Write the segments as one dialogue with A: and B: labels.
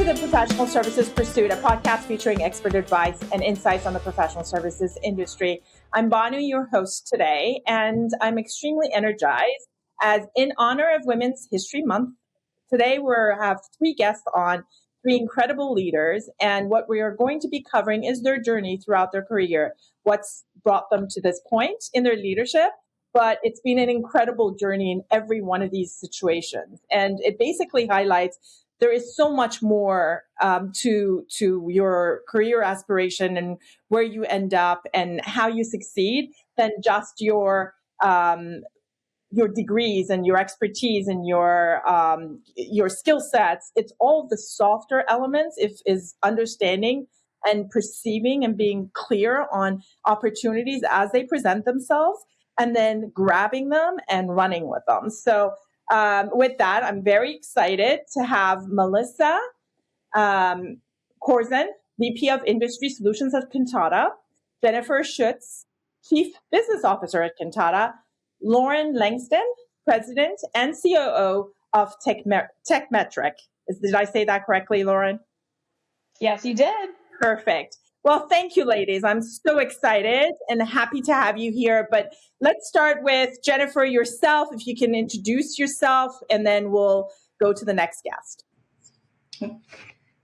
A: to the Professional Services Pursuit, a podcast featuring expert advice and insights on the professional services industry. I'm Banu, your host today, and I'm extremely energized as in honor of Women's History Month. Today we have three guests on, three incredible leaders, and what we are going to be covering is their journey throughout their career, what's brought them to this point in their leadership. But it's been an incredible journey in every one of these situations. And it basically highlights there is so much more to your career aspiration and where you end up and how you succeed than just your degrees and your expertise and your skill sets. It's all the softer elements, is understanding and perceiving and being clear on opportunities as they present themselves, and then grabbing them and running with them. So with that, I'm very excited to have Melissa Korzun, VP of Industry Solutions at Cantata, Jennifer Schutz, Chief Business Officer at Cantata, Lauren Langston, President and COO of TechMetric. Did I say that correctly, Lauren?
B: Yes, you did.
A: Perfect. Well, thank you, ladies. I'm so excited and happy to have you here. But let's start with Jennifer, yourself, if you can introduce yourself, and then we'll go to the next guest.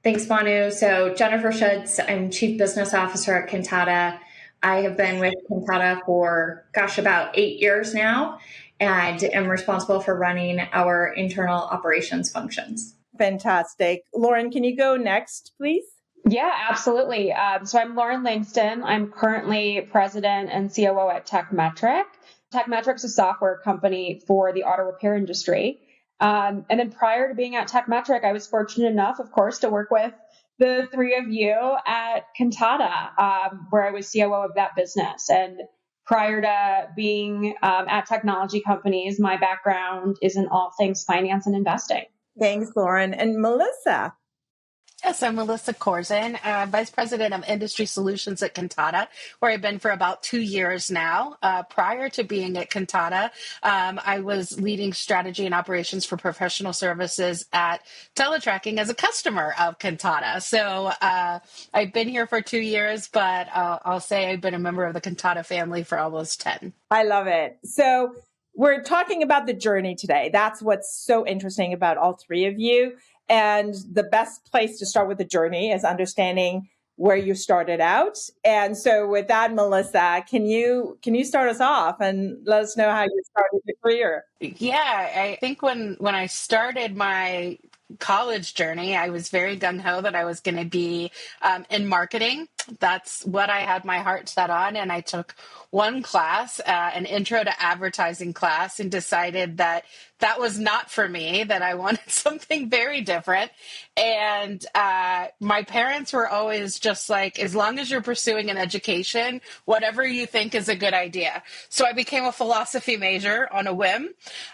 C: Thanks, Banu. So Jennifer Schutz, I'm Chief Business Officer at Cantata. I have been with Cantata for, about 8 years now, and am responsible for running our internal operations functions.
A: Fantastic. Lauren, can you go next, please?
B: Yeah, absolutely. So I'm Lauren Langston. I'm currently president and COO at TechMetric. TechMetric's a software company for the auto repair industry. And then prior to being at TechMetric, I was fortunate enough, of course, to work with the three of you at Cantata, where I was COO of that business. And prior to being at technology companies, my background is in all things finance and investing.
A: Thanks, Lauren. And Melissa?
D: Yes, I'm Melissa Korzun, Vice President of Industry Solutions at Cantata, where I've been for about 2 years now. Prior to being at Cantata, I was leading strategy and operations for professional services at Teletracking as a customer of Cantata. So I've been here for 2 years, but I'll say I've been a member of the Cantata family for almost 10.
A: I love it. So we're talking about the journey today. That's what's so interesting about all three of you. And the best place to start with the journey is understanding where you started out. And so with that, Melissa, can you start us off and let us know how you started your career?
D: Yeah, I think when I started my college journey, I was very gung-ho that I was going to be in marketing. That's what I had my heart set on. And I took one class, an intro to advertising class, and decided that was not for me, that I wanted something very different. And my parents were always just like, as long as you're pursuing an education, whatever you think is a good idea. So I became a philosophy major on a whim.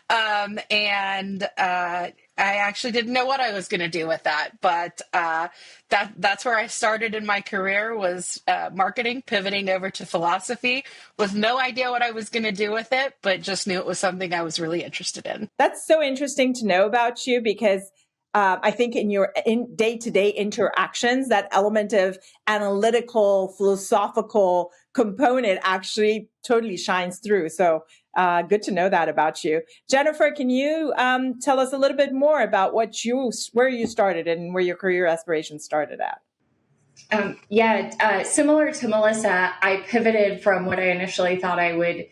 D: And I actually didn't know what I was going to do with that, but that's where I started in my career, was marketing, pivoting over to philosophy with no idea what I was going to do with it, but just knew it was something I was really interested in.
A: That's so interesting to know about you, because I think in your day-to-day interactions, that element of analytical, philosophical component actually totally shines through. So good to know that about you. Jennifer, can you tell us a little bit more about where you started and where your career aspirations started at?
C: Similar to Melissa, I pivoted from what I initially thought I would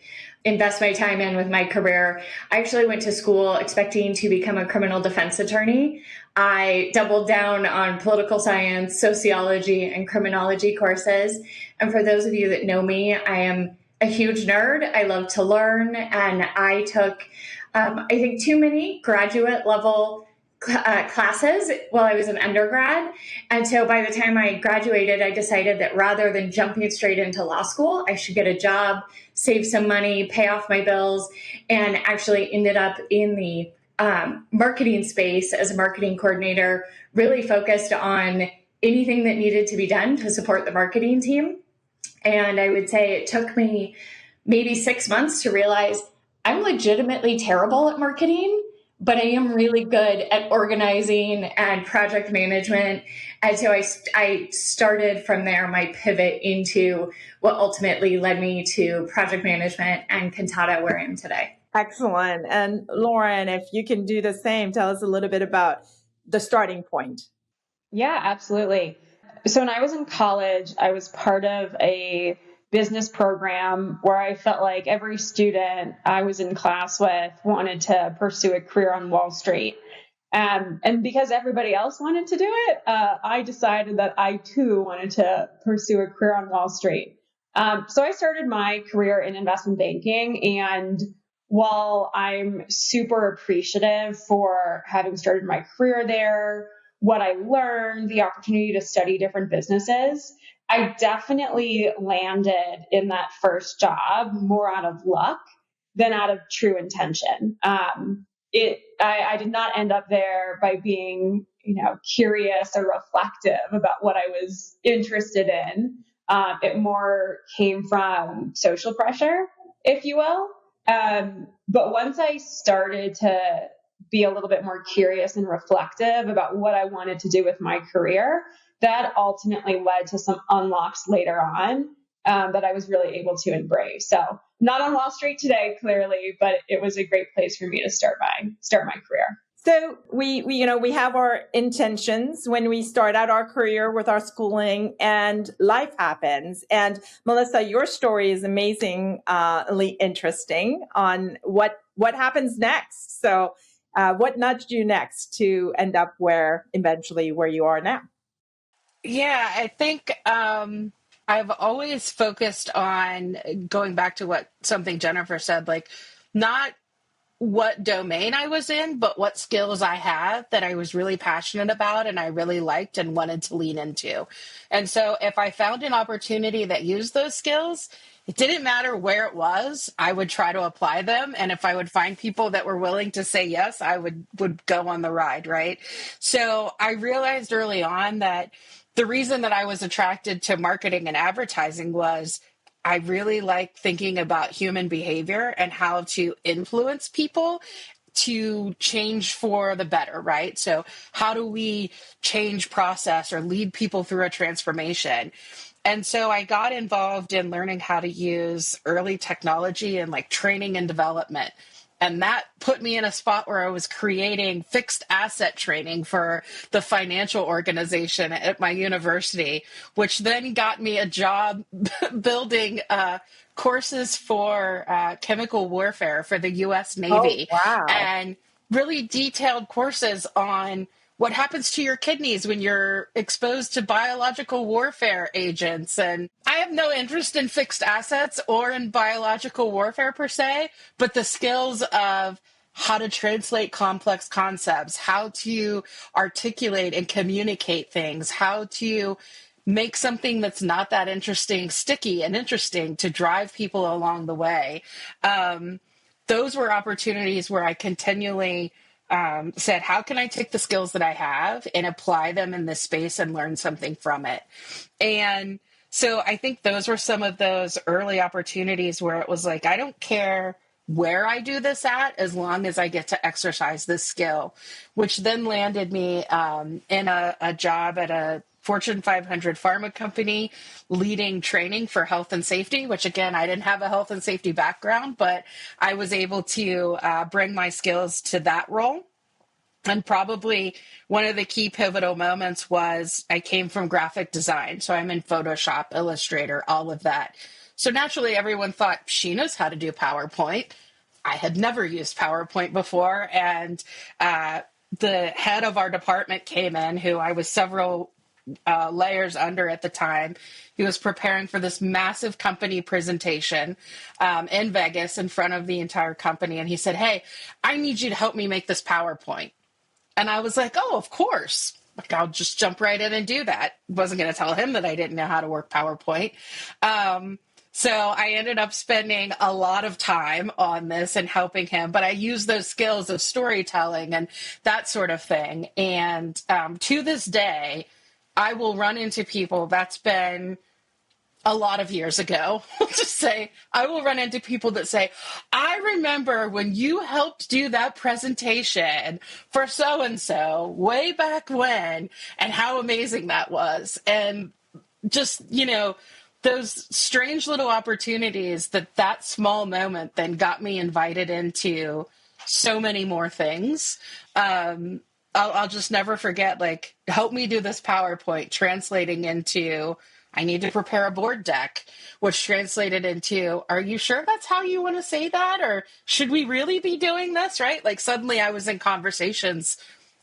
C: invest my time in with my career. I actually went to school expecting to become a criminal defense attorney. I doubled down on political science, sociology, and criminology courses. And for those of you that know me, I am a huge nerd. I love to learn, and I took, I think, too many graduate level classes while I was an undergrad. And so by the time I graduated, I decided that rather than jumping straight into law school, I should get a job, save some money, pay off my bills, and actually ended up in the marketing space as a marketing coordinator, really focused on anything that needed to be done to support the marketing team. And I would say it took me maybe 6 months to realize I'm legitimately terrible at marketing, but I am really good at organizing and project management. And so I started from there, my pivot into what ultimately led me to project management and Cantata, where I am today.
A: Excellent. And Lauren, if you can do the same, tell us a little bit about the starting point.
B: Yeah, absolutely. So when I was in college, I was part of a business program where I felt like every student I was in class with wanted to pursue a career on Wall Street. And because everybody else wanted to do it, I decided that I too wanted to pursue a career on Wall Street. So I started my career in investment banking. And while I'm super appreciative for having started my career there, what I learned, the opportunity to study different businesses, I definitely landed in that first job more out of luck than out of true intention. I did not end up there by being, curious or reflective about what I was interested in. It more came from social pressure, if you will. But once I started to be a little bit more curious and reflective about what I wanted to do with my career, that ultimately led to some unlocks later on that I was really able to embrace. So not on Wall Street today, clearly, but it was a great place for me to start my career.
A: So we have our intentions when we start out our career with our schooling, and life happens. And Melissa, your story is amazingly interesting on what happens next. So what nudged you next to end up eventually where you are now?
D: Yeah, I think I've always focused on going back to something Jennifer said, like not what domain I was in, but what skills I have that I was really passionate about and I really liked and wanted to lean into. And so if I found an opportunity that used those skills, it didn't matter where it was, I would try to apply them. And if I would find people that were willing to say yes, I would go on the ride, right? So I realized early on that the reason that I was attracted to marketing and advertising was I really like thinking about human behavior and how to influence people to change for the better, right? So how do we change process or lead people through a transformation? And so I got involved in learning how to use early technology and like training and development. And that put me in a spot where I was creating fixed asset training for the financial organization at my university, which then got me a job building courses for chemical warfare for the U.S.
A: Oh,
D: Navy,
A: wow.
D: and really detailed courses on what happens to your kidneys when you're exposed to biological warfare agents. And I have no interest in fixed assets or in biological warfare per se, but the skills of how to translate complex concepts, how to articulate and communicate things, how to make something that's not that interesting sticky and interesting to drive people along the way. Those were opportunities where I continually said, how can I take the skills that I have and apply them in this space and learn something from it? And so I think those were some of those early opportunities where it was like, I don't care where I do this at, as long as I get to exercise this skill, which then landed me in a job at a Fortune 500 pharma company leading training for health and safety, which again, I didn't have a health and safety background, but I was able to bring my skills to that role. And probably one of the key pivotal moments was I came from graphic design. So I'm in Photoshop, Illustrator, all of that. So naturally, everyone thought she knows how to do PowerPoint. I had never used PowerPoint before. And the head of our department came in, who I was several layers under at the time. He was preparing for this massive company presentation in Vegas in front of the entire company. And he said, hey, I need you to help me make this PowerPoint. And I was like, oh, of course. Like, I'll just jump right in and do that. Wasn't going to tell him that I didn't know how to work PowerPoint. So I ended up spending a lot of time on this and helping him. But I used those skills of storytelling and that sort of thing. And to this day, I will run into people. That's been a lot of years ago. Just say, I will run into people that say, I remember when you helped do that presentation for so and so way back when, and how amazing that was. And just, those strange little opportunities that small moment then got me invited into so many more things. I'll just never forget, like, help me do this PowerPoint, translating into, I need to prepare a board deck, which translated into, are you sure that's how you want to say that? Or should we really be doing this? Right? Like, suddenly I was in conversations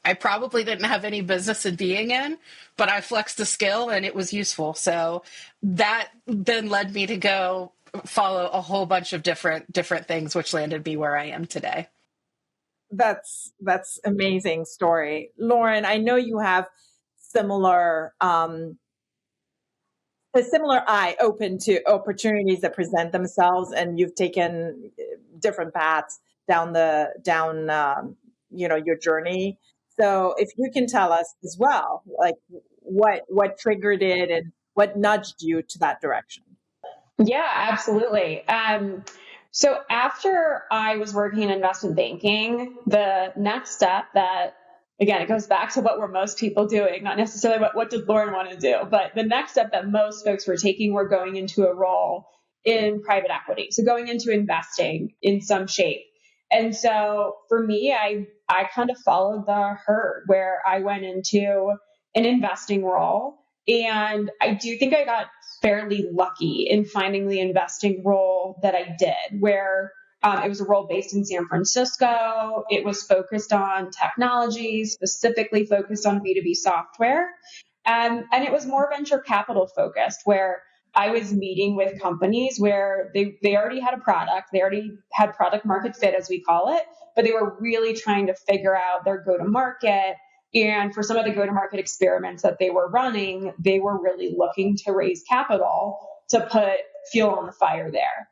D: I probably didn't have any business in being in, but I flexed a skill and it was useful. So that then led me to go follow a whole bunch of different things, which landed me where I am today.
A: That's amazing story. Lauren, I know you have similar a similar eye open to opportunities that present themselves, and you've taken different paths down your journey. So if you can tell us as well, like what triggered it and what nudged you to that direction.
B: Yeah, absolutely. So after I was working in investment banking, the next step that, again, it goes back to what were most people doing, not necessarily what did Lauren want to do, but the next step that most folks were taking were going into a role in private equity. So going into investing in some shape. And so for me, I kind of followed the herd where I went into an investing role. And I do think I got fairly lucky in finding the investing role that I did, where it was a role based in San Francisco. It was focused on technology, specifically focused on B2B software. And it was more venture capital focused, where I was meeting with companies where they already had a product, they already had product market fit, as we call it, but they were really trying to figure out their go to market. And for some of the go to market experiments that they were running, they were really looking to raise capital to put fuel on the fire there.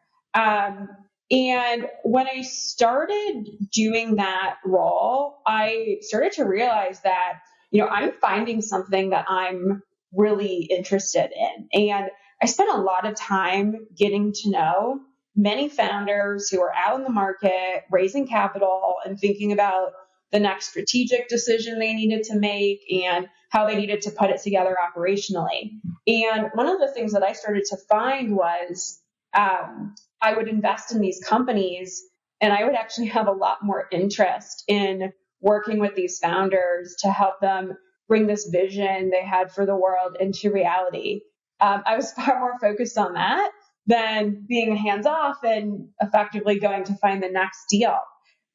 B: And when I started doing that role, I started to realize that, I'm finding something that I'm really interested in. And I spent a lot of time getting to know many founders who are out in the market, raising capital and thinking about the next strategic decision they needed to make and how they needed to put it together operationally. And one of the things that I started to find was I would invest in these companies and I would actually have a lot more interest in working with these founders to help them bring this vision they had for the world into reality. I was far more focused on that than being hands off and effectively going to find the next deal.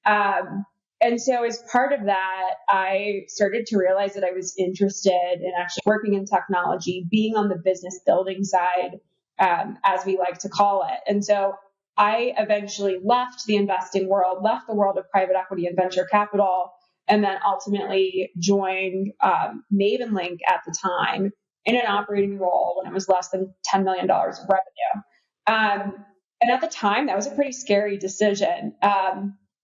B: And so as part of that, I started to realize that I was interested in actually working in technology, being on the business building side, as we like to call it. And so I eventually left the investing world, left the world of private equity and venture capital, and then ultimately joined MavenLink at the time in an operating role when it was less than $10 million of revenue. And at the time, that was a pretty scary decision.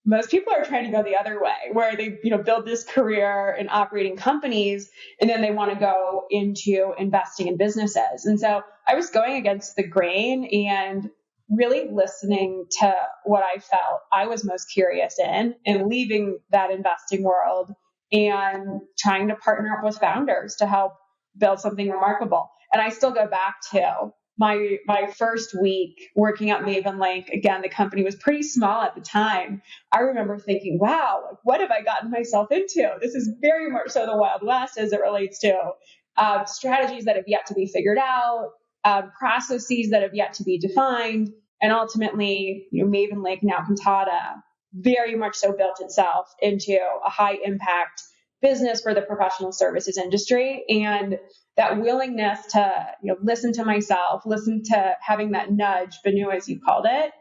B: Most people are trying to go the other way, where they, build this career in operating companies, and then they want to go into investing in businesses. And so I was going against the grain and really listening to what I felt I was most curious in, and leaving that investing world and trying to partner up with founders to help build something remarkable. And I still go back to my first week working at MavenLink. Again, the company was pretty small at the time. I remember thinking, wow, what have I gotten myself into? This is very much so the Wild West as it relates to strategies that have yet to be figured out, processes that have yet to be defined. And ultimately, MavenLink, now Candid, very much so built itself into a high impact business for the professional services industry. And that willingness to listen to myself, listen to having that nudge, Banu, as you called it,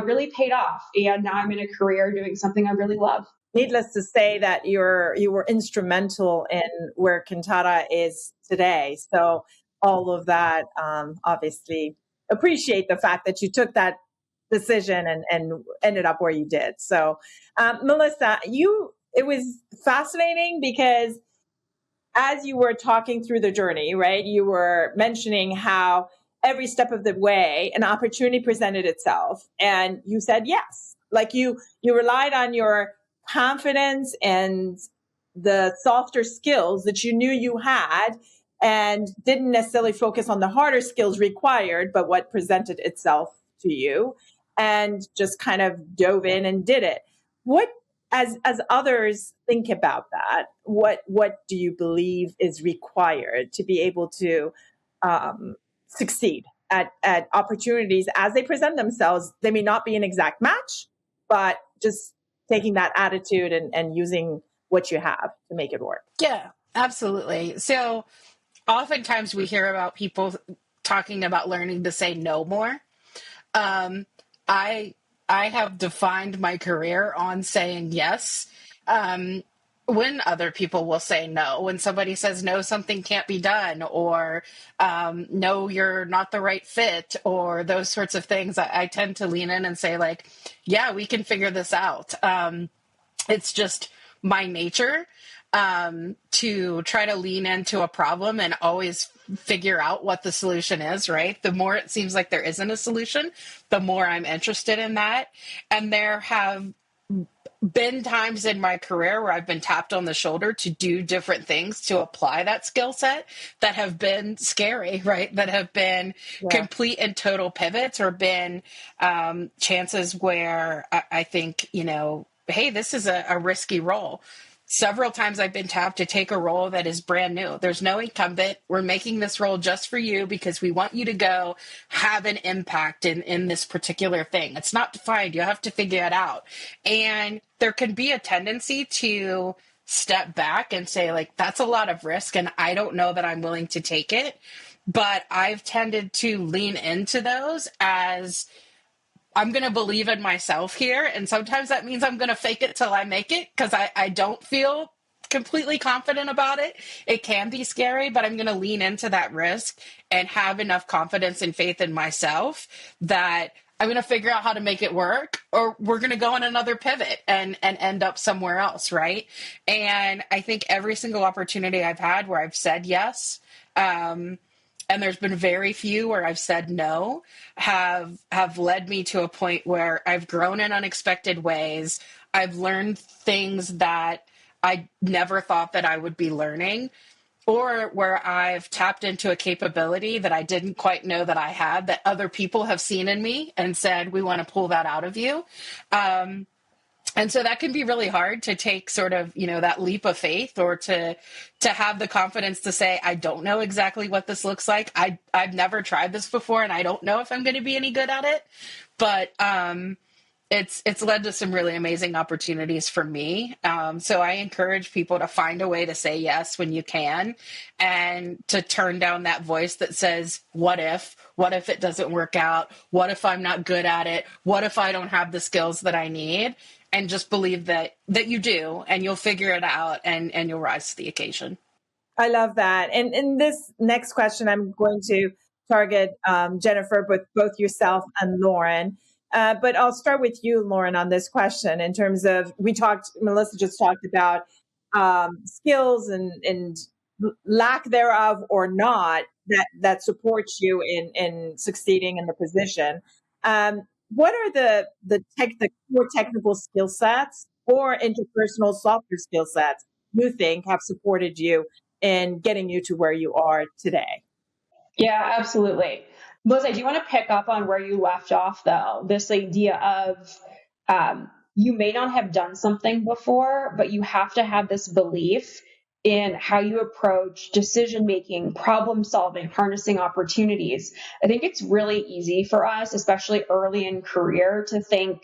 B: really paid off. And now I'm in a career doing something I really love.
A: Needless to say that you were instrumental in where Candid is today. So all of that, obviously, appreciate the fact that you took that decision and ended up where you did. So, Melissa, it was fascinating because as you were talking through the journey, right, you were mentioning how every step of the way, an opportunity presented itself and you said yes. Like you relied on your confidence and the softer skills that you knew you had and didn't necessarily focus on the harder skills required, but what presented itself to you and just kind of dove in and did it. What, as others think about that, what do you believe is required to be able to succeed at opportunities as they present themselves? They may not be an exact match, but just taking that attitude and using what you have to make it work.
D: Yeah, absolutely. So oftentimes we hear about people talking about learning to say no more. Um, I I have defined my career on saying yes. Um, when other people will say no, when somebody says no, something can't be done, or no, you're not the right fit, or those sorts of things, I tend to lean in and say, like, yeah, we can figure this out. It's just my nature to try to lean into a problem and always figure out what the solution is, right? The more it seems like there isn't a solution, the more I'm interested in that. And there have been times in my career where I've been tapped on the shoulder to do different things to apply that skill set that have been scary, right? That have been complete and total pivots, or been chances where I think, hey, this is a risky role. Several times I've been tapped to take a role that is brand new. There's no incumbent. We're making this role just for you because we want you to go have an impact in this particular thing. It's not defined. You have to figure it out. And there can be a tendency to step back and say, like, that's a lot of risk and I don't know that I'm willing to take it. But I've tended to lean into those as I'm going to believe in myself here. And sometimes that means I'm going to fake it till I make it because I don't feel completely confident about it. It can be scary, but I'm going to lean into that risk and have enough confidence and faith in myself that I'm going to figure out how to make it work, or we're going to go on another pivot and end up somewhere else. Right. And I think every single opportunity I've had where I've said yes, and there's been very few where I've said no, have led me to a point where I've grown in unexpected ways. I've learned things that I never thought that I would be learning, or where I've tapped into a capability that I didn't quite know that I had, that other people have seen in me and said, we want to pull that out of you. And so that can be really hard to take, sort of, that leap of faith, or to have the confidence to say, I don't know exactly what this looks like. I've never tried this before and I don't know if I'm going to be any good at it. But it's led to some really amazing opportunities for me. So I encourage people to find a way to say yes when you can, and to turn down that voice that says, what if it doesn't work out? What if I'm not good at it? What if I don't have the skills that I need? And just believe that you do, and you'll figure it out, and you'll rise to the occasion.
A: I love that. And in this next question, I'm going to target Jennifer, but both yourself and Lauren. But I'll start with you, Lauren, on this question. In terms of, Melissa just talked about skills and lack thereof or not that supports you in succeeding in the position. What are the core technical skill sets or interpersonal softer skill sets you think have supported you in getting you to where you are today?
B: Yeah, absolutely. Melissa, I do want to pick up on where you left off, though. This idea of you may not have done something before, but you have to have this belief in how you approach decision making, problem solving, harnessing opportunities. I think it's really easy for us, especially early in career, to think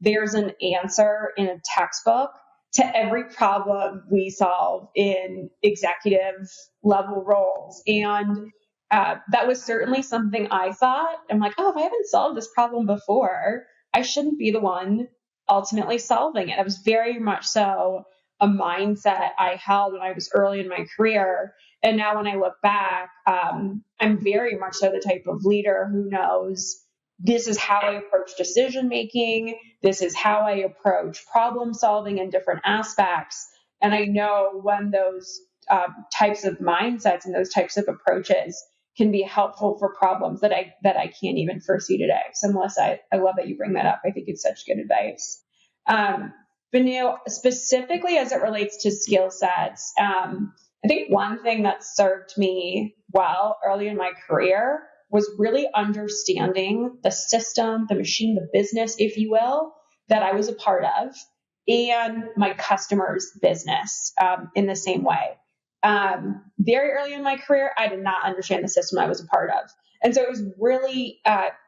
B: there's an answer in a textbook to every problem we solve in executive level roles. And that was certainly something I thought. I'm like, oh, if I haven't solved this problem before, I shouldn't be the one ultimately solving it. I was very much so a mindset I held when I was early in my career. And now when I look back, I'm very much so the type of leader who knows this is how I approach decision making. This is how I approach problem solving in different aspects. And I know when those types of mindsets and those types of approaches can be helpful for problems that I can't even foresee today. So Melissa, I love that you bring that up. I think it's such good advice. Banu, specifically as it relates to skill sets, I think one thing that served me well early in my career was really understanding the system, the machine, the business, if you will, that I was a part of, and my customer's business in the same way. Very early in my career, I did not understand the system I was a part of. And so it was really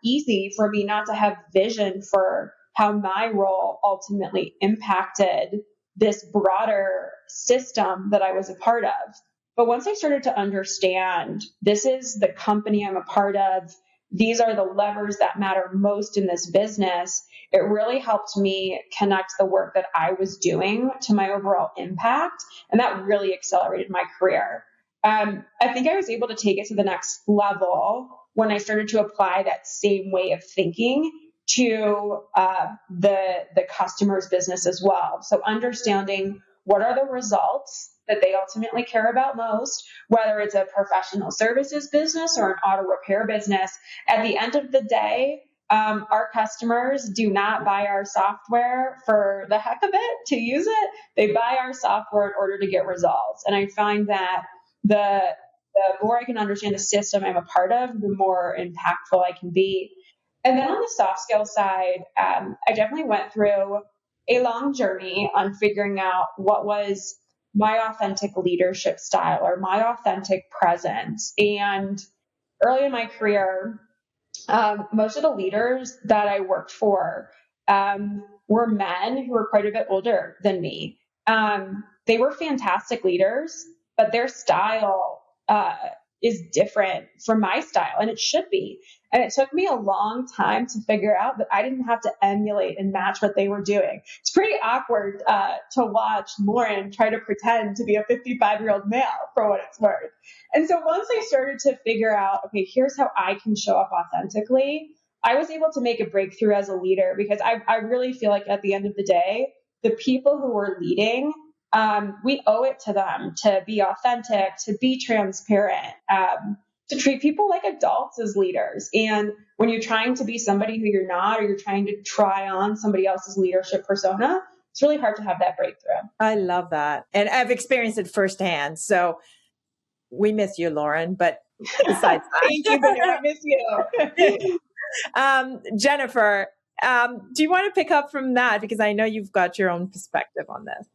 B: easy for me not to have vision for how my role ultimately impacted this broader system that I was a part of. But once I started to understand this is the company I'm a part of, these are the levers that matter most in this business, it really helped me connect the work that I was doing to my overall impact. And that really accelerated my career. I think I was able to take it to the next level when I started to apply that same way of thinking to the customer's business as well. So understanding what are the results that they ultimately care about most, whether it's a professional services business or an auto repair business. At the end of the day, our customers do not buy our software for the heck of it to use it. They buy our software in order to get results. And I find that the more I can understand the system I'm a part of, the more impactful I can be. And then on the soft skill side, I definitely went through a long journey on figuring out what was my authentic leadership style or my authentic presence. And early in my career, most of the leaders that I worked for were men who were quite a bit older than me. They were fantastic leaders, but their style is different from my style, and it should be. And it took me a long time to figure out that I didn't have to emulate and match what they were doing. It's pretty awkward to watch Lauren try to pretend to be a 55-year-old male, for what it's worth. And so once I started to figure out, okay, here's how I can show up authentically, I was able to make a breakthrough as a leader, because I really feel like at the end of the day, the people who were leading, we owe it to them to be authentic, to be transparent, to treat people like adults as leaders. And when you're trying to be somebody who you're not, or you're trying to try on somebody else's leadership persona, it's really hard to have that breakthrough.
A: I love that. And I've experienced it firsthand. So we miss you, Lauren, but besides that.
B: Thank you, Banu. I miss you.
A: Jennifer, do you want to pick up from that? Because I know you've got your own perspective on this.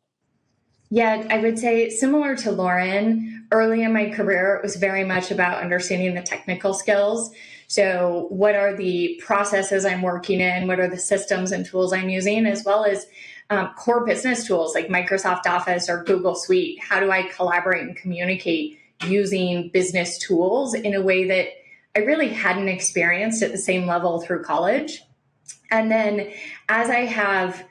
C: Yeah, I would say similar to Lauren, early in my career, it was very much about understanding the technical skills. So what are the processes I'm working in? What are the systems and tools I'm using, as well as core business tools like Microsoft Office or Google Suite? How do I collaborate and communicate using business tools in a way that I really hadn't experienced at the same level through college? And then as I have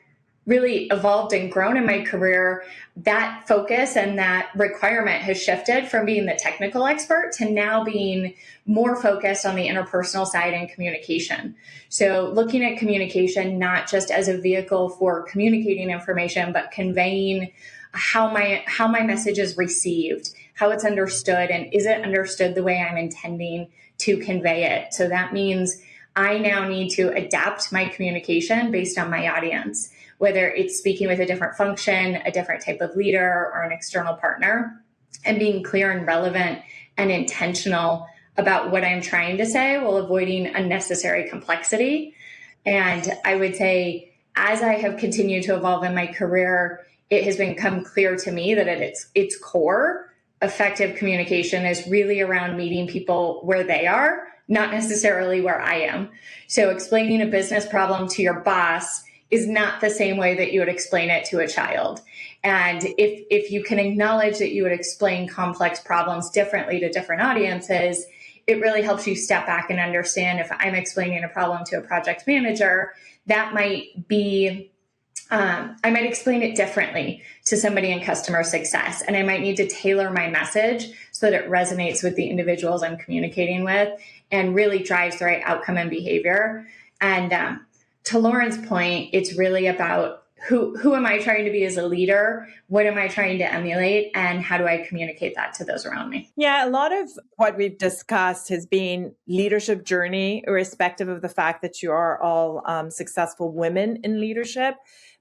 C: really evolved and grown in my career, that focus and that requirement has shifted from being the technical expert to now being more focused on the interpersonal side and communication. So looking at communication, not just as a vehicle for communicating information, but conveying how my message is received, how it's understood, and is it understood the way I'm intending to convey it? So that means I now need to adapt my communication based on my audience, whether it's speaking with a different function, a different type of leader, or an external partner, and being clear and relevant and intentional about what I'm trying to say while avoiding unnecessary complexity. And I would say, as I have continued to evolve in my career, it has become clear to me that at its core, effective communication is really around meeting people where they are, not necessarily where I am. So explaining a business problem to your boss is not the same way that you would explain it to a child. And if you can acknowledge that you would explain complex problems differently to different audiences, it really helps you step back and understand, if I'm explaining a problem to a project manager, that might be, I might explain it differently to somebody in customer success. And I might need to tailor my message so that it resonates with the individuals I'm communicating with and really drives the right outcome and behavior. And to Lauren's point, it's really about who am I trying to be as a leader? What am I trying to emulate? And how do I communicate that to those around me?
A: Yeah, a lot of what we've discussed has been leadership journey, irrespective of the fact that you are all successful women in leadership.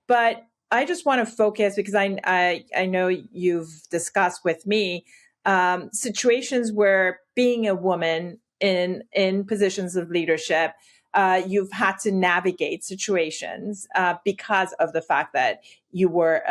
A: But I just want to focus, because I know you've discussed with me situations where being a woman in positions of leadership, you've had to navigate situations because of the fact that you were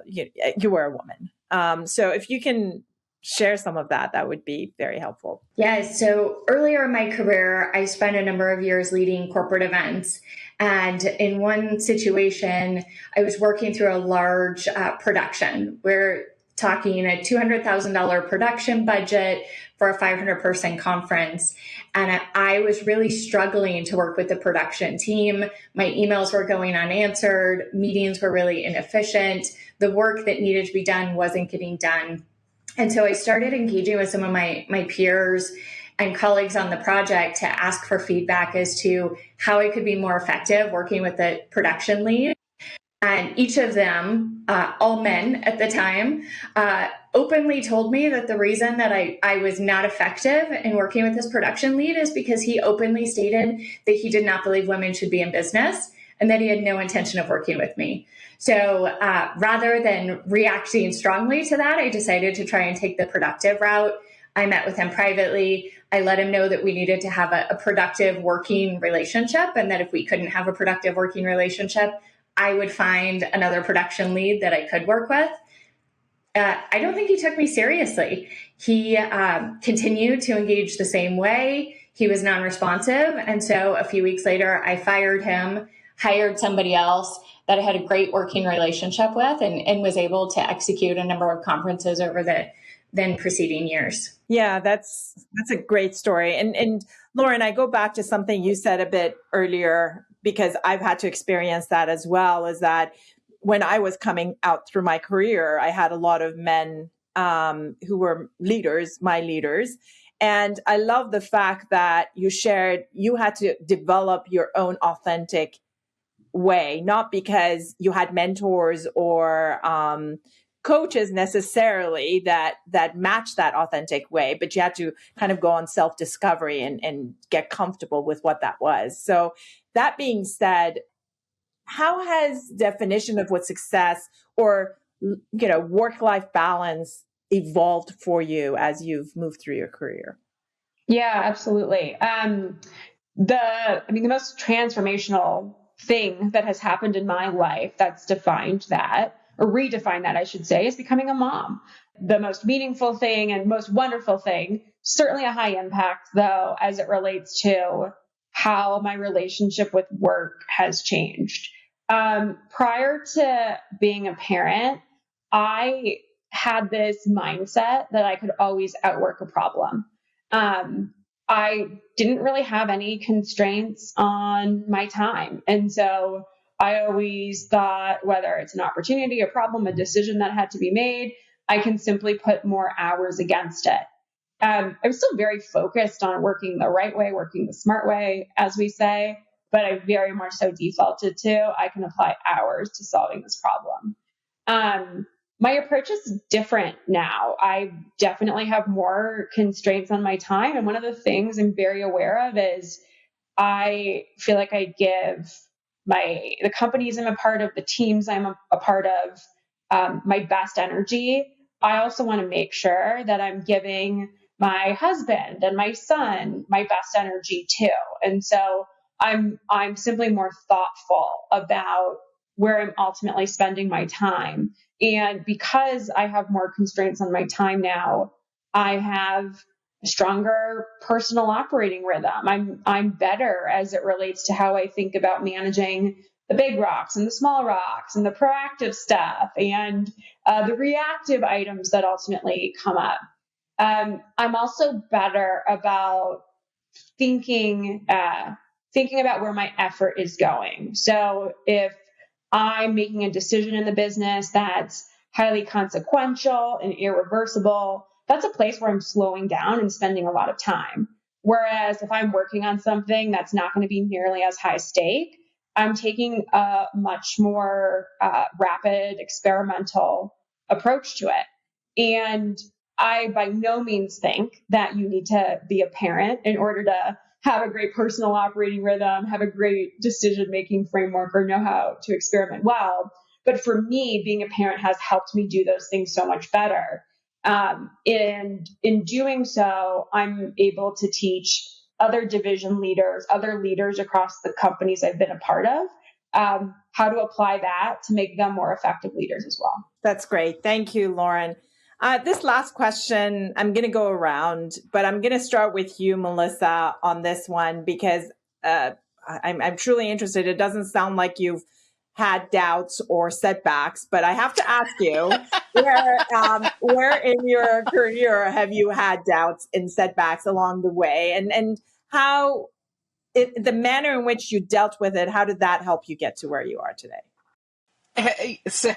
A: you were a woman. So if you can share some of that, that would be very helpful.
C: Yeah. So earlier in my career, I spent a number of years leading corporate events. And in one situation, I was working through a large production. We're talking a $200,000 production budget for a 500-person conference. And I was really struggling to work with the production team. My emails were going unanswered. Meetings were really inefficient. The work that needed to be done wasn't getting done. And so I started engaging with some of my peers and colleagues on the project to ask for feedback as to how I could be more effective working with the production lead. And each of them, all men at the time, openly told me that the reason that I was not effective in working with this production lead is because he openly stated that he did not believe women should be in business and that he had no intention of working with me. So rather than reacting strongly to that, I decided to try and take the productive route. I met with him privately. I let him know that we needed to have a productive working relationship, and that if we couldn't have a productive working relationship, I would find another production lead that I could work with. I don't think he took me seriously. He continued to engage the same way. He was non-responsive. And so a few weeks later, I fired him, hired somebody else that I had a great working relationship with, and was able to execute a number of conferences over the then preceding years.
A: Yeah, that's a great story. And Lauren, I go back to something you said a bit earlier, because I've had to experience that as well, is that when I was coming out through my career, I had a lot of men who were leaders, my leaders. And I love the fact that you shared, you had to develop your own authentic way, not because you had mentors or coaches necessarily that match that authentic way, but you had to kind of go on self-discovery and get comfortable with what that was. So that being said, how has definition of what success or work-life balance evolved for you as you've moved through your career?
B: Yeah, absolutely. The most transformational thing that has happened in my life that's defined that, or redefined that, I should say, is becoming a mom. The most meaningful thing and most wonderful thing, certainly a high impact though, as it relates to how my relationship with work has changed. Prior to being a parent, I had this mindset that I could always outwork a problem. I didn't really have any constraints on my time. And so I always thought, whether it's an opportunity, a problem, a decision that had to be made, I can simply put more hours against it. I was still very focused on working the right way, working the smart way, as we say, but I very much so defaulted to, I can apply hours to solving this problem. My approach is different now. I definitely have more constraints on my time. And one of the things I'm very aware of is I feel like I give the companies I'm a part of, the teams I'm a part of, my best energy. I also want to make sure that I'm giving my husband and my son my best energy too. And so I'm simply more thoughtful about where I'm ultimately spending my time. And because I have more constraints on my time now, I have a stronger personal operating rhythm. I'm better as it relates to how I think about managing the big rocks and the small rocks and the proactive stuff and the reactive items that ultimately come up. I'm also better about thinking about where my effort is going. So if I'm making a decision in the business that's highly consequential and irreversible, that's a place where I'm slowing down and spending a lot of time. Whereas if I'm working on something that's not going to be nearly as high stake, I'm taking a much more rapid experimental approach to it. And I by no means think that you need to be a parent in order to have a great personal operating rhythm, have a great decision-making framework, or know how to experiment well. But for me, being a parent has helped me do those things so much better. And in doing so, I'm able to teach other division leaders, other leaders across the companies I've been a part of, how to apply that to make them more effective leaders as well.
A: That's great. Thank you, Lauren. This last question, I'm going to go around, but I'm going to start with you, Melissa, on this one, because I'm truly interested. It doesn't sound like you've had doubts or setbacks, but I have to ask you, where in your career have you had doubts and setbacks along the way, and how the manner in which you dealt with it, how did that help you get to where you are today?
D: So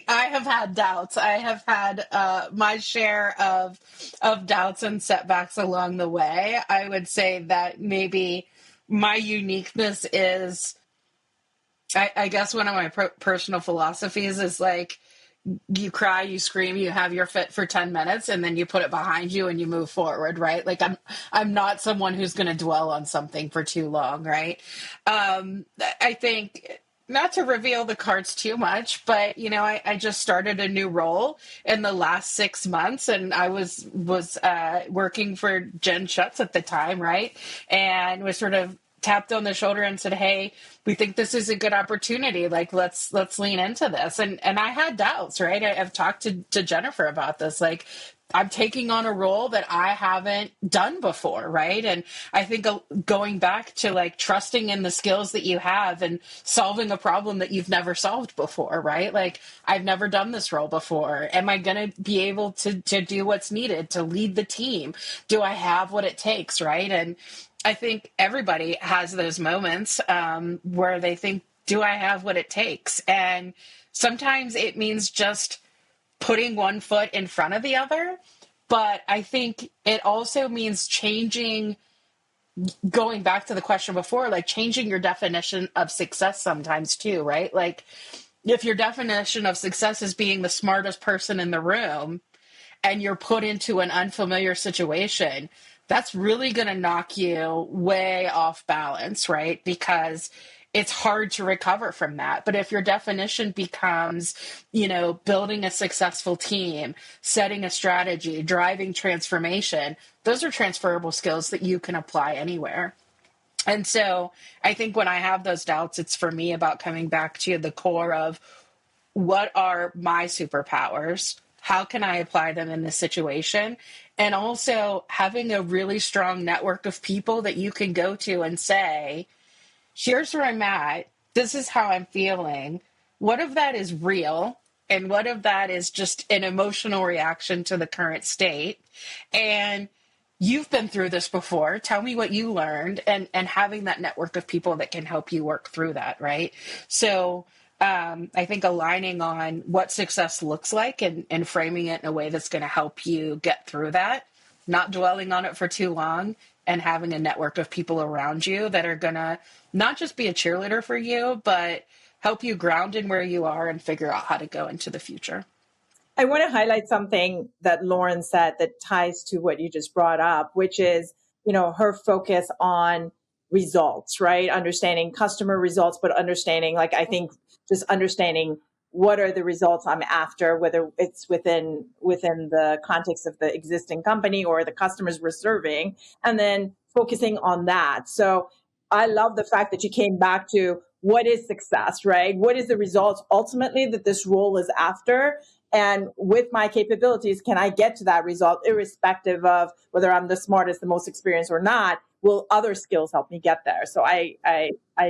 D: I have had doubts. I have had my share of doubts and setbacks along the way. I would say that maybe my uniqueness is, I guess one of my personal philosophies is like, you cry, you scream, you have your fit for 10 minutes, and then you put it behind you and you move forward, right? Like I'm not someone who's going to dwell on something for too long, right? I think, not to reveal the cards too much, but I just started a new role in the last 6 months, and I was working for Jen Schutz at the time, right? And was sort of tapped on the shoulder and said, "Hey, we think this is a good opportunity. Like, let's lean into this." And I had doubts, right? I've talked to Jennifer about this. Like, I'm taking on a role that I haven't done before, right? And I think going back to like trusting in the skills that you have and solving a problem that you've never solved before, right? Like, I've never done this role before. Am I going to be able to do what's needed to lead the team? Do I have what it takes, right? And I think everybody has those moments where they think, do I have what it takes? And sometimes it means just putting one foot in front of the other. But I think it also means going back to the question before, like changing your definition of success sometimes too, right? Like, if your definition of success is being the smartest person in the room and you're put into an unfamiliar situation, that's really going to knock you way off balance, right? Because it's hard to recover from that. But if your definition becomes, building a successful team, setting a strategy, driving transformation, those are transferable skills that you can apply anywhere. And so I think when I have those doubts, it's for me about coming back to the core of, what are my superpowers? How can I apply them in this situation? And also having a really strong network of people that you can go to and say, here's where I'm at. This is how I'm feeling. What if that is real? And what if that is just an emotional reaction to the current state? And you've been through this before. Tell me what you learned, and having that network of people that can help you work through that, right? So I think aligning on what success looks like and framing it in a way that's going to help you get through that, not dwelling on it for too long, and having a network of people around you that are going to not just be a cheerleader for you, but help you ground in where you are and figure out how to go into the future.
A: I want to highlight something that Lauren said that ties to what you just brought up, which is, her focus on results, right? Understanding customer results, but understanding, I think just understanding what are the results I'm after, whether it's within the context of the existing company or the customers we're serving, and then focusing on that. So I love the fact that you came back to what is success, right? What is the results ultimately that this role is after? And with my capabilities, can I get to that result irrespective of whether I'm the smartest, the most experienced or not? Will other skills help me get there? So I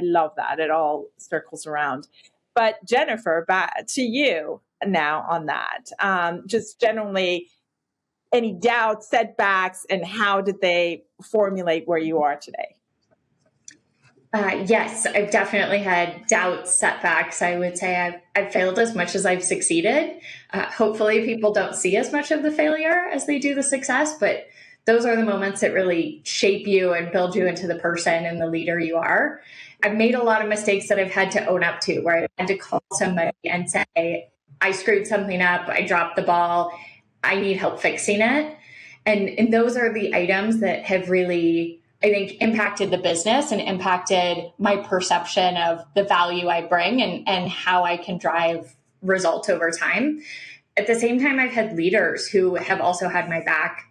A: love that. It all circles around. But Jennifer, back to you now on that. Just generally, any doubts, setbacks, and how did they formulate where you are today?
C: Yes, I've definitely had doubts, setbacks. I would say I've failed as much as I've succeeded. Hopefully people don't see as much of the failure as they do the success, but those are the moments that really shape you and build you into the person and the leader you are. I've made a lot of mistakes that I've had to own up to, where I had to call somebody and say, I screwed something up, I dropped the ball, I need help fixing it. And those are the items that have really, I think, impacted the business and impacted my perception of the value I bring and how I can drive results over time. At the same time, I've had leaders who have also had my back,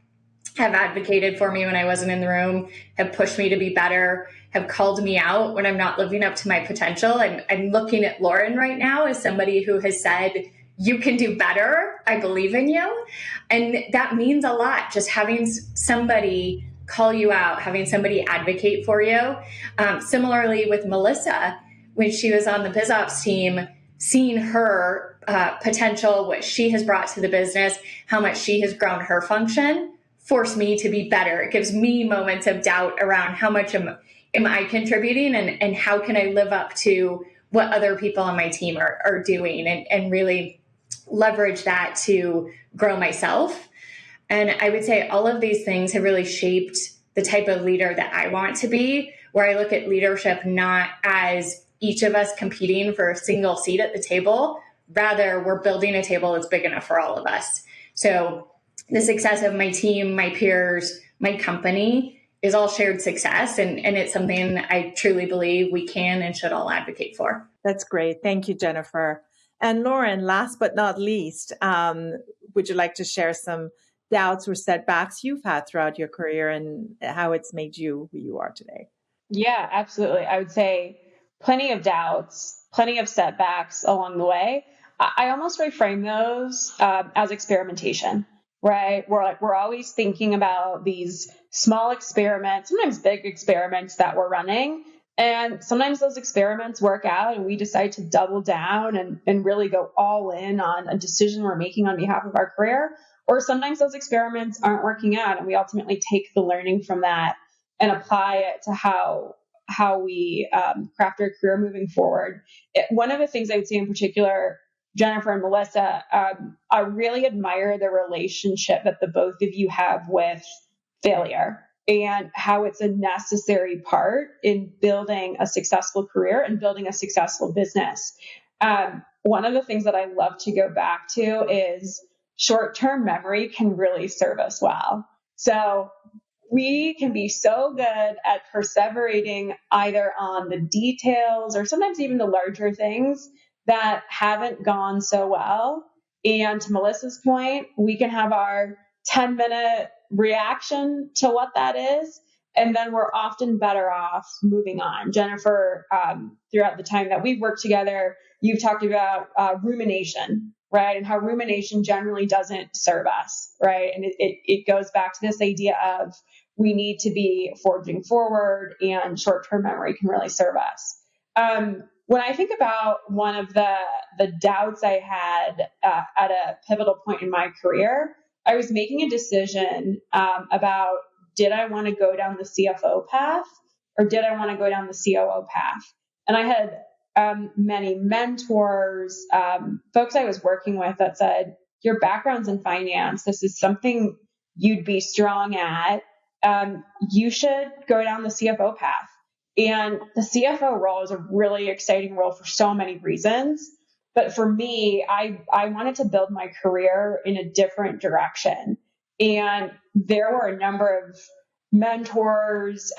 C: have advocated for me when I wasn't in the room, have pushed me to be better, have called me out when I'm not living up to my potential. I'm looking at Lauren right now as somebody who has said, you can do better. I believe in you. And that means a lot, just having somebody call you out, having somebody advocate for you. Similarly with Melissa, when she was on the BizOps team, seeing her potential, what she has brought to the business, how much she has grown her function, forced me to be better. It gives me moments of doubt around how much am I contributing and how can I live up to what other people on my team are doing and really leverage that to grow myself. And I would say all of these things have really shaped the type of leader that I want to be, where I look at leadership not as each of us competing for a single seat at the table. Rather, we're building a table that's big enough for all of us. So the success of my team, my peers, my company is all shared success. And it's something I truly believe we can and should all advocate for.
A: That's great. Thank you, Jennifer. And Lauren, last but not least, would you like to share some doubts or setbacks you've had throughout your career and how it's made you who you are today?
B: Yeah, absolutely. I would say plenty of doubts, plenty of setbacks along the way. I almost reframe those as experimentation, right? We're always thinking about these small experiments, sometimes big experiments that we're running. And sometimes those experiments work out and we decide to double down and really go all in on a decision we're making on behalf of our career. Or sometimes those experiments aren't working out and we ultimately take the learning from that and apply it to how we craft our career moving forward. One of the things I would say in particular, Jennifer and Melissa, I really admire the relationship that the both of you have with failure and how it's a necessary part in building a successful career and building a successful business. One of the things that I love to go back to is short-term memory can really serve us well. So we can be so good at perseverating either on the details or sometimes even the larger things that haven't gone so well. And to Melissa's point, we can have our 10-minute reaction to what that is. And then we're often better off moving on. Jennifer, throughout the time that we've worked together, you've talked about rumination, right? And how rumination generally doesn't serve us, right? And it goes back to this idea of we need to be forging forward and short-term memory can really serve us. When I think about one of the doubts I had at a pivotal point in my career, I was making a decision about did I want to go down the CFO path or did I want to go down the COO path? And I had many mentors, folks I was working with that said, your background's in finance. This is something you'd be strong at. You should go down the CFO path. And the CFO role is a really exciting role for so many reasons. But for me, I wanted to build my career in a different direction. And there were a number of mentors,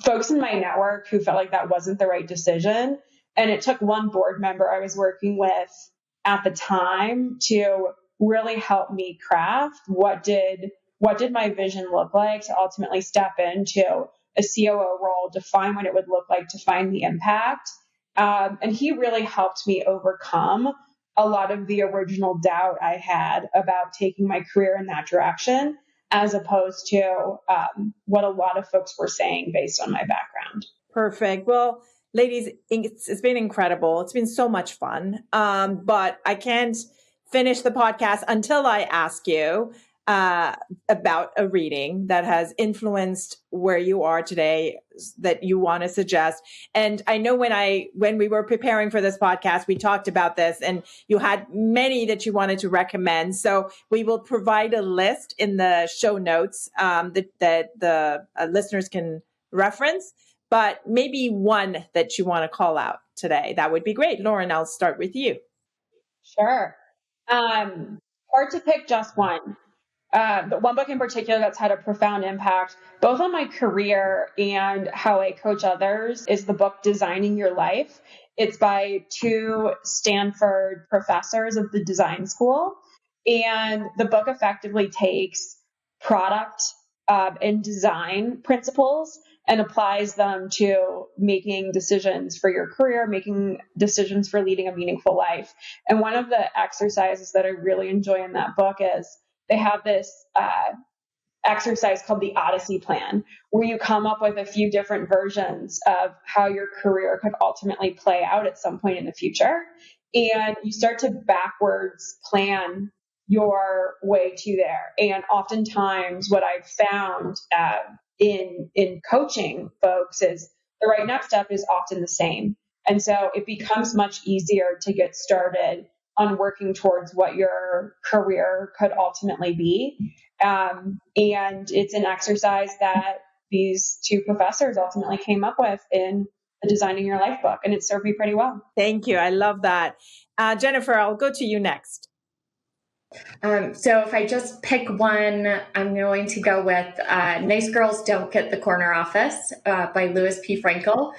B: folks in my network who felt like that wasn't the right decision. And it took one board member I was working with at the time to really help me craft what did my vision look like to ultimately step into a COO role, define what it would look like to find the impact. And he really helped me overcome a lot of the original doubt I had about taking my career in that direction, as opposed to what a lot of folks were saying based on my background.
A: Perfect. Well, ladies, it's been incredible. It's been so much fun. But I can't finish the podcast until I ask you, about a reading that has influenced where you are today that you want to suggest. And I know when we were preparing for this podcast, we talked about this and you had many that you wanted to recommend. So we will provide a list in the show notes that the listeners can reference, but maybe one that you want to call out today. That would be great. Lauren, I'll start with you.
B: Sure. Hard to pick just one. But one book in particular that's had a profound impact, both on my career and how I coach others, is the book Designing Your Life. It's by two Stanford professors of the design school. And the book effectively takes product and design principles and applies them to making decisions for your career, making decisions for leading a meaningful life. And one of the exercises that I really enjoy in that book is they have this exercise called the Odyssey Plan, where you come up with a few different versions of how your career could ultimately play out at some point in the future. And you start to backwards plan your way to there. And oftentimes what I've found in coaching folks is the right next step is often the same. And so it becomes much easier to get started on working towards what your career could ultimately be. And it's an exercise that these two professors ultimately came up with in the Designing Your Life book, and it served me pretty well.
A: Thank you. I love that. Jennifer, I'll go to you next.
C: So if I just pick one, I'm going to go with Nice Girls Don't Get the Corner Office by Louis P. Frankel.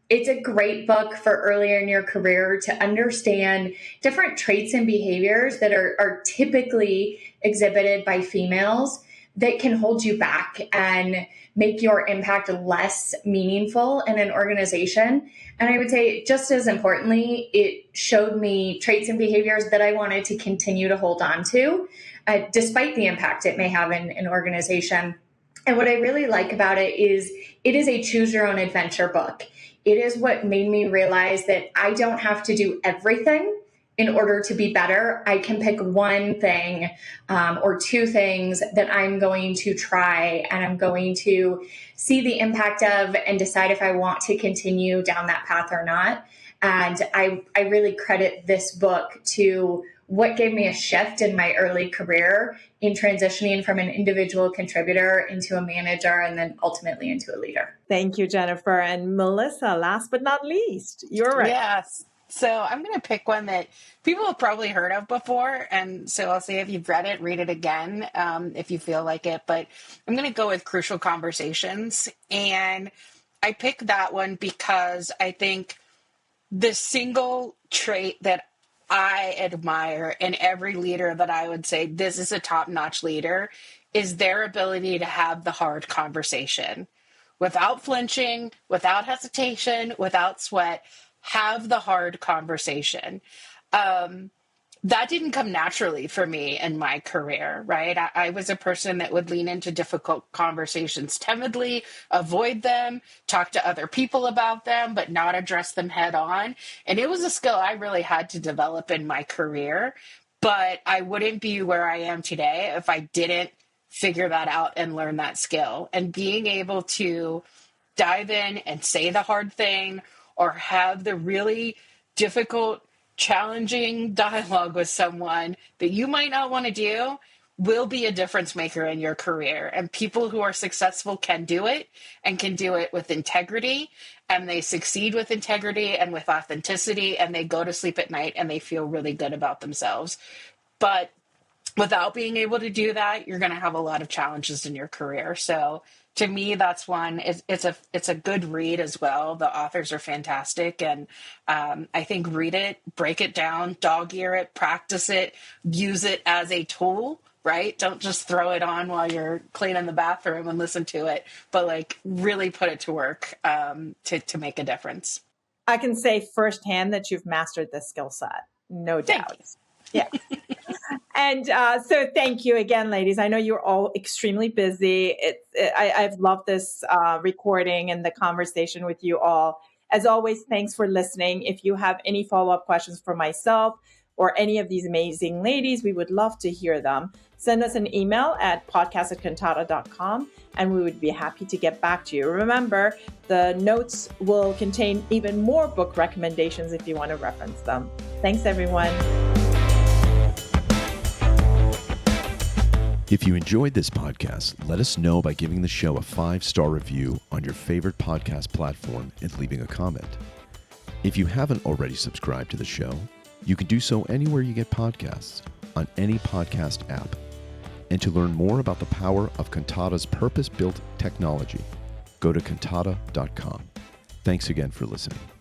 C: It's a great book for earlier in your career to understand different traits and behaviors that are typically exhibited by females that can hold you back and make your impact less meaningful in an organization. And I would say, just as importantly, it showed me traits and behaviors that I wanted to continue to hold on to, despite the impact it may have in an organization. And what I really like about it is a choose your own adventure book. It is what made me realize that I don't have to do everything in order to be better. I can pick one thing or two things that I'm going to try and I'm going to see the impact of and decide if I want to continue down that path or not. And I really credit this book to what gave me a shift in my early career in transitioning from an individual contributor into a manager and then ultimately into a leader.
A: Thank you, Jennifer. And Melissa, last but not least, you're right.
D: Yes. So I'm going to pick one that people have probably heard of before. And so I'll say if you've read it, read it again if you feel like it. But I'm going to go with Crucial Conversations. And I picked that one because I think the single trait that I admire in every leader that I would say this is a top-notch leader is their ability to have the hard conversation without flinching, without hesitation, without sweat. Have the hard conversation. That didn't come naturally for me in my career, right? I was a person that would lean into difficult conversations timidly, avoid them, talk to other people about them, but not address them head on. And it was a skill I really had to develop in my career, but I wouldn't be where I am today if I didn't figure that out and learn that skill. And being able to dive in and say the hard thing or have the really difficult, challenging dialogue with someone that you might not want to do will be a difference maker in your career. And people who are successful can do it and can do it with integrity, and they succeed with integrity and with authenticity, and they go to sleep at night and they feel really good about themselves. But without being able to do that, you're going to have a lot of challenges in your career. So to me, that's one. It's a good read as well. The authors are fantastic. And I think read it, break it down, dog ear it, practice it, use it as a tool, right? Don't just throw it on while you're cleaning the bathroom and listen to it, but like really put it to work to make a difference.
A: I can say firsthand that you've mastered this skill set. No doubt. Yeah. And so thank you again, ladies. I know you're all extremely busy. I've loved this recording and the conversation with you all. As always, thanks for listening. If you have any follow-up questions for myself or any of these amazing ladies, we would love to hear them. Send us an email at podcast@cantata.com and we would be happy to get back to you. Remember, the notes will contain even more book recommendations if you want to reference them. Thanks, everyone.
E: If you enjoyed this podcast, let us know by giving the show a 5-star review on your favorite podcast platform and leaving a comment. If you haven't already subscribed to the show, you can do so anywhere you get podcasts, on any podcast app. And to learn more about the power of Cantata's purpose-built technology, go to cantata.com. Thanks again for listening.